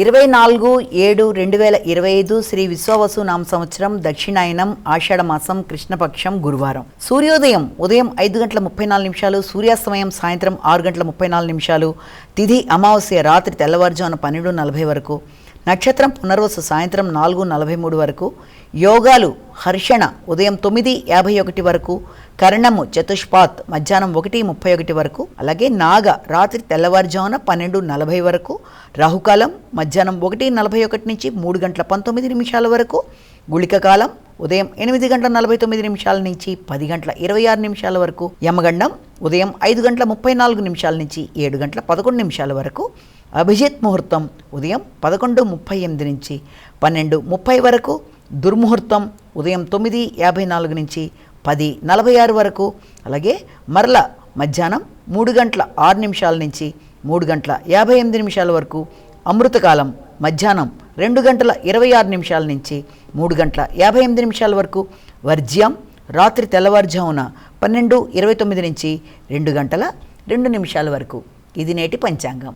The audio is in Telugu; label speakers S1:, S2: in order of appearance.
S1: 24/7/2025 శ్రీ విశ్వావసు నామ సంవత్సరం దక్షిణాయనం ఆషాఢమాసం కృష్ణపక్షం గురువారం. సూర్యోదయం ఉదయం 5:34, సూర్యాస్తమయం సాయంత్రం 6:34, తిథి అమావాస్య రాత్రి తెల్లవారుజామున 12:40 వరకు, నక్షత్రం పునర్వసు సాయంత్రం 4:43 వరకు, యోగాలు హర్షణ ఉదయం 9:51 వరకు, కరణము చతుష్పాత్ మధ్యాహ్నం 1:31 వరకు, అలాగే నాగ రాత్రి తెల్లవారుజామున 12:40 వరకు, రాహుకాలం మధ్యాహ్నం 1:41 నుంచి 3:19 వరకు, గుళిక కాలం ఉదయం 8:49 నుంచి 10:26 వరకు, యమగండం ఉదయం 5:34 నుంచి 7:11 వరకు, అభిజిత్ ముహూర్తం ఉదయం 11:38 నుంచి 12:30 వరకు, దుర్ముహూర్తం ఉదయం 9:54 నుంచి 10:46 వరకు, అలాగే మరల మధ్యాహ్నం 3:06 నుంచి 3:58 వరకు, అమృతకాలం మధ్యాహ్నం 2:26 నుంచి 3:58 వరకు, వర్జ్యం రాత్రి తెల్లవారుజామున 12:29 నుంచి 2:02 వరకు. ఇది నేటి పంచాంగం.